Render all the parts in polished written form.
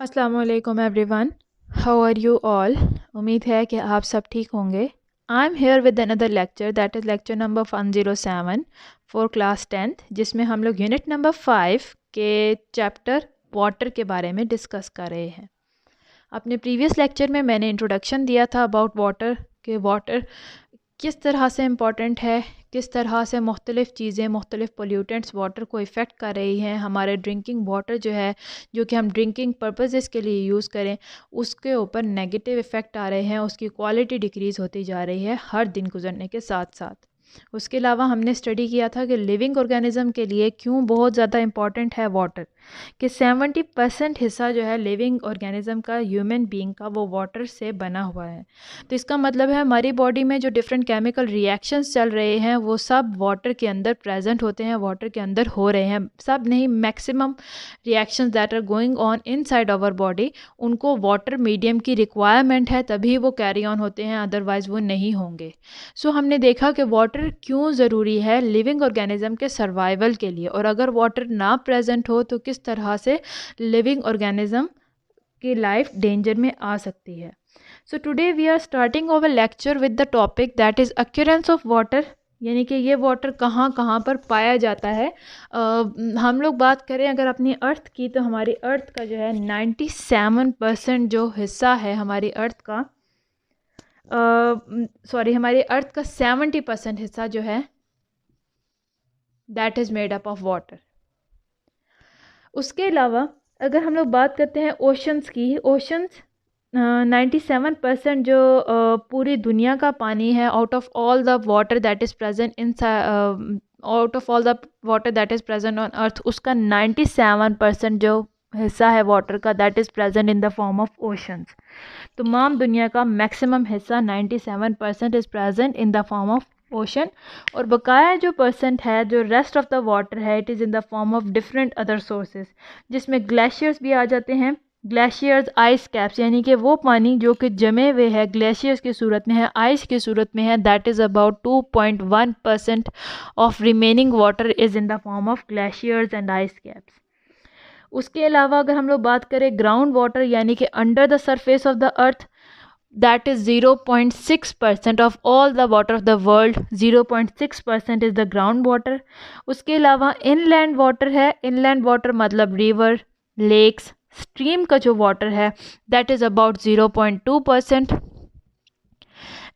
अस्सलाम वालेकुम everyone, how are you all. उम्मीद है कि आप सब ठीक होंगे। I am here with another lecture that is lecture number 107 for class 10th, जिसमें हम लोग यूनिट नंबर 5 के चैप्टर वाटर के बारे में डिस्कस कर रहे हैं। अपने प्रीवियस लेक्चर में मैंने इंट्रोडक्शन दिया था अबाउट वाटर के वाटर किस तरह से इम्पॉर्टेंट है, किस तरह से मुख्तलिफ़ चीज़ें मुख्तलिफ़ पोल्यूटेंट्स वाटर को इफ़ेक्ट कर रही हैं। हमारे ड्रिंकिंग वाटर जो है, जो कि हम ड्रिंकिंग पर्पसेस के लिए यूज़ करें, उसके ऊपर नेगेटिव इफ़ेक्ट आ रहे हैं, उसकी क्वालिटी डिक्रीज़ होती जा रही है हर दिन गुजरने के साथ साथ। उसके अलावा हमने स्टडी किया था कि लिविंग ऑर्गेनिज़म के लिए क्यों बहुत ज़्यादा इम्पॉर्टेंट है वाटर, कि 70% हिस्सा जो है लिविंग ऑर्गेनिज़म का, ह्यूमन बीइंग का, वो वाटर से बना हुआ है। तो इसका मतलब है हमारी बॉडी में जो डिफरेंट केमिकल रिएक्शंस चल रहे हैं वो सब वाटर के अंदर प्रेजेंट होते हैं, वाटर के अंदर हो रहे हैं। सब नहीं, maximum reactions that are going on inside our body, उनको वाटर मीडियम की रिक्वायरमेंट है, तभी वो कैरी ऑन होते हैं, अदरवाइज़ वो नहीं होंगे। सो हमने देखा कि वाटर क्यों ज़रूरी है लिविंग ऑर्गेनिज़म के सर्वाइवल के लिए, और अगर वाटर ना प्रेजेंट हो तो किस तरह से लिविंग ऑर्गेनिज़म की लाइफ डेंजर में आ सकती है। So today we are starting of a lecture with the topic that is occurrence of water, यानी कि ये वाटर कहाँ कहाँ पर पाया जाता है। हम लोग बात करें अगर अपनी अर्थ की, तो हमारी अर्थ का जो है 97% जो हिस्सा है हमारी अर्थ का, हमारी अर्थ का 70% हिस्सा जो है that is made up of water. उसके अलावा अगर हम लोग बात करते हैं ओशंस की, ओशंस 97% जो पूरी दुनिया का पानी है, out of all the water that is present in out of all the water that is present on earth, उसका 97% जो हिस्सा है वाटर का, that is present in the form of oceans. तमाम दुनिया का मैक्सिमम हिस्सा 97% is present in the form of ocean, और बकाया जो परसेंट है, जो रेस्ट ऑफ द वाटर है, it is in the form of different other sources, जिसमें ग्लेशियर्स भी आ जाते हैं। ग्लेशियर्स, आइस कैप्स, यानी कि वो पानी जो कि जमे हुए है, ग्लेशियर्स की सूरत में है, आइस की सूरत में है, that is about 2.1% of remaining water is in the form of glaciers and ice caps. उसके अलावा अगर हम लोग बात करें ग्राउंड वाटर, यानी कि under the surface of the earth, that is 0.6% of all the water of the world, 0.6% is the ground water. उसके अलावा इनलैंड वाटर है, इनलैंड वाटर मतलब रिवर, लेक्स, स्ट्रीम का जो वाटर है, दैट इज़ अबाउट 0.2%.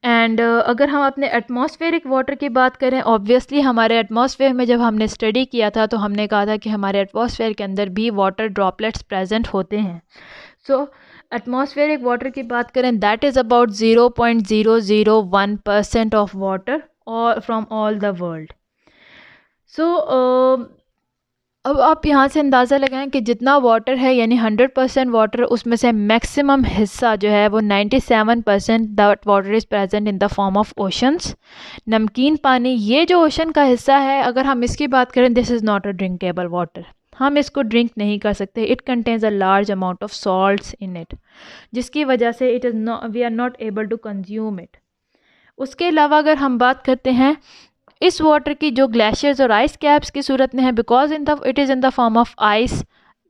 एंड अगर हम अपने एटमॉस्फेरिक वाटर की बात करें, ऑब्वियसली हमारे एटमॉस्फेयर में जब हमने स्टडी किया था तो हमने कहा था कि हमारे एटमॉस्फेयर के अंदर भी वाटर ड्रॉपलेट्स प्रेजेंट होते हैं। सो एटमॉस्फेरिक वाटर की बात करें, that is about 0.001% of water और फ्रॉम ऑल द वर्ल्ड। सो अब आप यहाँ से अंदाज़ा लगाएं कि जितना वाटर है, यानी 100% वाटर, उसमें से मैक्सिमम हिस्सा जो है वो 97% that water is present in the form of oceans. नमकीन पानी, ये जो ओशन का हिस्सा है, अगर हम इसकी बात करें, this is not a drinkable water, हम इसको ड्रिंक नहीं कर सकते। It contains a large amount of salts in it, जिसकी वजह से it is not, we are not able to consume it. उसके अलावा अगर हम बात करते हैं इस वाटर की, जो ग्लेशियर्स और आइस कैप्स की सूरत में है, because it is in the form of ice,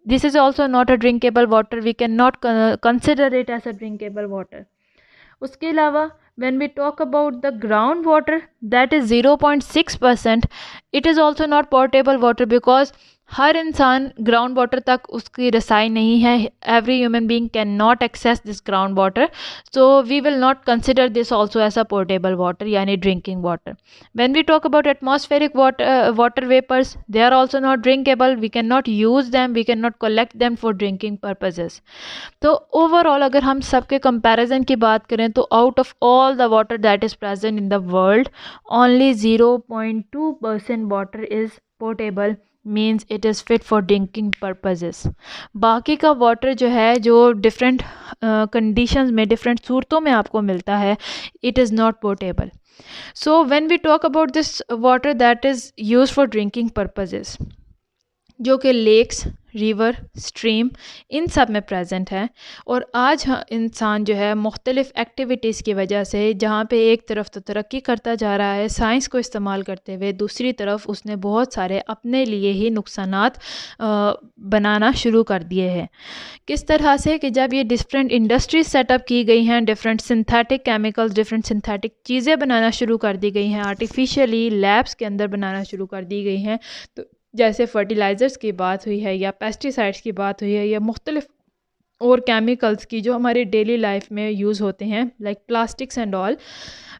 this is also not a drinkable water, we can not consider it as a drinkable water. उसके अलावा when we talk about the ground water, that is 0.6%, it is also not potable water, because हर इंसान ground water तक उसकी रसाई नहीं है। Every human being can not access this ground water, so we will not consider this also as a portable water, यानी drinking water. When we talk about atmospheric water vapours, they are also not drinkable, we can not use them, we can not collect them for drinking purposes. तो overall अगर हम सबके comparison की बात करें, तो out of all the water that is present in the world, only 0.2% water is portable, means it is fit for drinking purposes. बाकी का वाटर जो है, जो डिफरेंट कंडीशंस में, डिफरेंट सूरतों में आपको मिलता है, it is not portable. So when we talk about this water that is use for drinking purposes, जो कि लेक्स, रिवर, स्ट्रीम, इन सब में प्रेजेंट है। और आज इंसान जो है मुख्तलिफ़ एक्टिविटीज़ की वजह से जहाँ पे एक तरफ तो तरक्की करता जा रहा है साइंस को इस्तेमाल करते हुए, दूसरी तरफ उसने बहुत सारे अपने लिए ही नुकसानात बनाना शुरू कर दिए हैं। किस तरह से कि जब ये डिफरेंट इंडस्ट्रीज सेटअप की गई हैं, different synthetic chemicals, different synthetic चीज़ें बनाना शुरू कर दी गई हैं, आर्टिफिशियली लैब्स के अंदर बनाना शुरू कर दी गई हैं, तो जैसे फर्टिलाइज़र्स की बात हुई है या पेस्टिसाइड्स की बात हुई है या मुख्तलिफ और केमिकल्स की जो हमारे डेली लाइफ में यूज़ होते हैं लाइक प्लास्टिक्स एंड ऑल,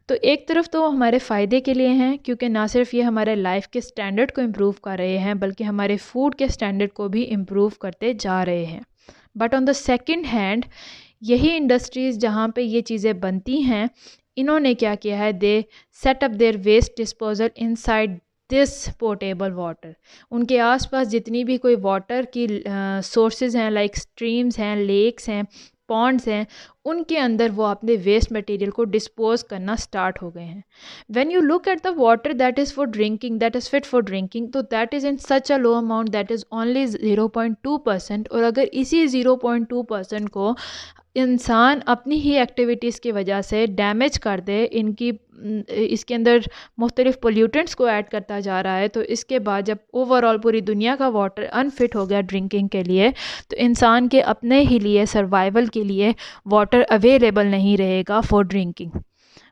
तो एक तरफ तो हमारे फ़ायदे के लिए हैं क्योंकि ना सिर्फ ये हमारे लाइफ के स्टैंडर्ड को इम्प्रूव कर रहे हैं बल्कि हमारे फूड के स्टैंडर्ड को भी इम्प्रूव करते जा रहे हैं। But on the second hand यही इंडस्ट्रीज़ जहाँ पे ये चीज़ें बनती हैं, इन्होंने क्या किया है, they set up their waste disposal inside this portable water. उनके आसपास जितनी भी कोई वाटर की सोर्सेज हैं लाइक स्ट्रीम्स हैं, लेक्स हैं, पॉन्ड्स हैं, उनके अंदर वो अपने वेस्ट मटेरियल को डिस्पोज करना स्टार्ट हो गए हैं। When you look at the water that is for drinking, that is fit for drinking, तो that is in such a low amount, that is only 0.2%। और अगर इसी 0.2% को इंसान अपनी ही एक्टिविटीज़ की वजह से डैमेज कर दे, इसके अंदर मुख्तलिफ पोल्यूटेंट्स को ऐड करता जा रहा है, तो इसके बाद जब ओवरऑल पूरी दुनिया का वाटर अनफिट हो गया ड्रिंकिंग के लिए, तो इंसान के अपने ही लिए सर्वाइवल के लिए वाटर अवेलेबल नहीं रहेगा फॉर ड्रिंकिंग।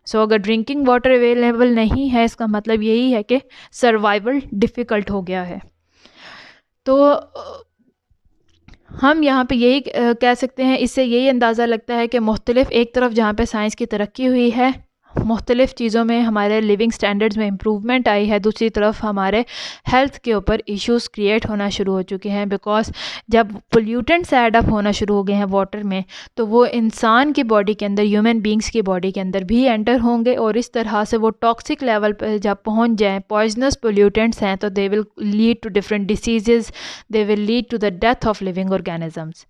सो अगर ड्रिंकिंग वाटर अवेलेबल नहीं है, इसका मतलब यही है कि सर्वाइवल डिफ़िकल्ट हो गया है। तो हम यहाँ पे यही कह सकते हैं, इससे यही अंदाज़ा लगता है कि मुख्तलिफ एक तरफ जहाँ पे साइंस की तरक्की हुई है, मुख्तलिफ़ चीज़ों में हमारे लिविंग स्टैंडर्ड्स में इम्प्रूवमेंट आई है, दूसरी तरफ हमारे हेल्थ के ऊपर इश्यूज़ क्रिएट होना शुरू हो चुके हैं। बिकॉज जब पोल्यूटेंट्स ऐड अप होना शुरू हो गए हैं वाटर में, तो वो इंसान की बॉडी के अंदर, ह्यूमन बींग्स की बॉडी के अंदर भी एंटर होंगे और इस तरह से वो टॉक्सिक लेवल पर जब पहुँच जाएँ, पॉइजनस पोल्यूटेंट्स हैं, तो they will lead to different disease, they will lead to the death of living organisms.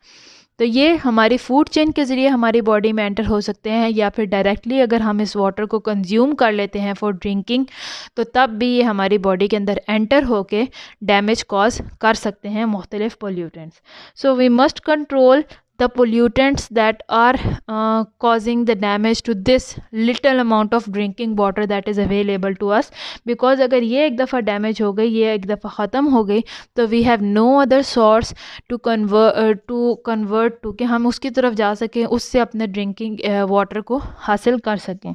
तो ये हमारी फूड चेन के ज़रिए हमारी बॉडी में एंटर हो सकते हैं, या फिर डायरेक्टली अगर हम इस वाटर को कंज्यूम कर लेते हैं फॉर ड्रिंकिंग, तो तब भी ये हमारी बॉडी के अंदर एंटर होके डैमेज कॉज कर सकते हैं मुख्तलिफ pollutants. So we must control the pollutants that are causing the damage to this little amount of drinking water that is available to us, because अगर ये एक दफ़ा डैमेज हो गई, ये एक दफ़ा ख़त्म हो गई, तो we have no other source to convert to कि हम उसकी तरफ जा सकें, उससे अपने ड्रिंकिंग वाटर को हासिल कर सकें।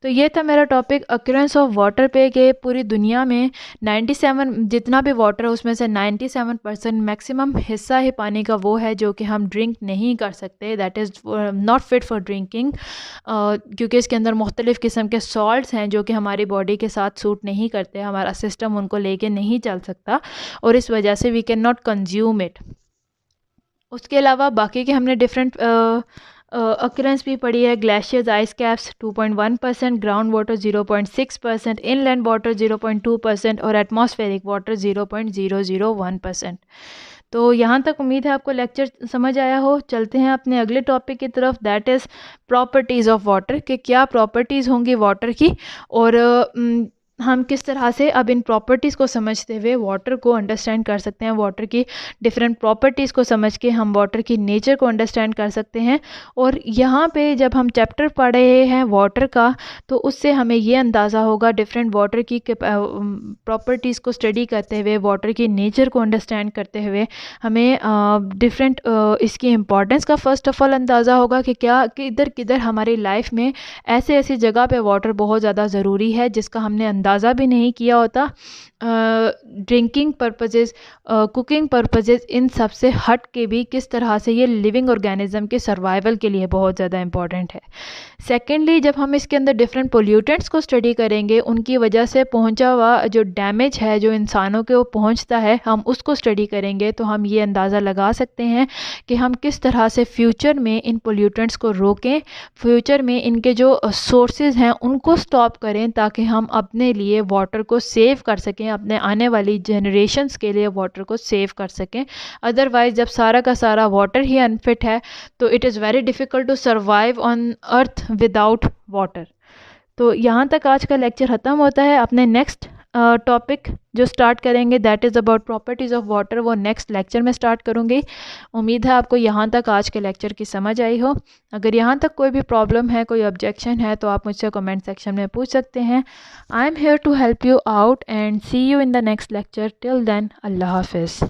तो ये था मेरा टॉपिक अक्रेंस ऑफ वाटर पे, कि पूरी दुनिया में 97 जितना भी वाटर है उसमें से 97% मैक्सिमम हिस्सा ही पानी का वो है जो कि हम ड्रिंक नहीं कर सकते, that is not fit for drinking, क्योंकि इसके अंदर मुख्तलिफ़ किस्म के सॉल्ट्स हैं जो कि हमारी बॉडी के साथ सूट नहीं करते, हमारा सिस्टम उनको लेके नहीं चल सकता और इस वजह से we can not consume it. उसके अलावा बाकी के हमने डिफरेंट अक्रेंस भी पड़ी है। Glaciers, ice caps 2.1%, ground water 0.6%, inland water 0.2% और एटमॉस्फेरिक वाटर 0.001%। तो यहाँ तक उम्मीद है आपको लेक्चर समझ आया हो। चलते हैं अपने अगले टॉपिक की तरफ, that is properties of water, कि क्या प्रॉपर्टीज़ होंगी वाटर की और हम किस तरह से अब इन प्रॉपर्टीज़ को समझते हुए वाटर को अंडरस्टैंड कर सकते हैं, वाटर की डिफरेंट प्रॉपर्टीज़ को समझ के हम वाटर की नेचर को अंडरस्टैंड कर सकते हैं। और यहाँ पे जब हम चैप्टर पढ़ रहे हैं वाटर का, तो उससे हमें ये अंदाज़ा होगा डिफरेंट वाटर की प्रॉपर्टीज़ को स्टडी करते हुए, वाटर की नेचर को अंडरस्टैंड करते हुए हमें डिफरेंट इसकी इम्पॉर्टेंस का फ़र्स्ट ऑफ़ ऑल अंदाज़ा होगा कि क्या किधर किधर हमारी लाइफ में ऐसे ऐसी जगह पे वाटर बहुत ज़्यादा ज़रूरी है जिसका हमने अंदाज़ा भी नहीं किया होता। ड्रिंकिंग पर्पसेस, कुकिंग पर्पसेस, इन सब से हट के भी किस तरह से ये लिविंग ऑर्गेनिज्म के सर्वाइवल के लिए बहुत ज़्यादा इंपॉर्टेंट है। सेकेंडली, जब हम इसके अंदर डिफरेंट पोल्यूटेंट्स को स्टडी करेंगे, उनकी वजह से पहुंचा हुआ जो डैमेज है जो इंसानों के वो पहुंचता है, हम उसको स्टडी करेंगे तो हम ये अंदाज़ा लगा सकते हैं कि हम किस तरह से फ्यूचर में इन पोल्यूटेंट्स को रोकें, फ्यूचर में इनके जो सोर्सेज हैं उनको स्टॉप करें, ताकि हम अपने लिए वाटर को सेव कर सकें, अपने आने वाली जनरेशन्स के लिए वाटर को सेव कर सकें। अदरवाइज़ जब सारा का सारा वाटर ही अनफिट है, तो it is very difficult to survive on earth without water. तो यहाँ तक आज का लेक्चर ख़त्म होता है। अपने नेक्स्ट टॉपिक जो स्टार्ट करेंगे that is about properties of water, वो नेक्स्ट लेक्चर में स्टार्ट करूँगी। उम्मीद है आपको यहाँ तक आज के लेक्चर की समझ आई हो। अगर यहाँ तक कोई भी प्रॉब्लम है, कोई ऑब्जेक्शन है, तो आप मुझसे कमेंट सेक्शन में पूछ सकते हैं। I am here to help you out and see you in the next lecture. Till then, अल्लाह हाफिज़।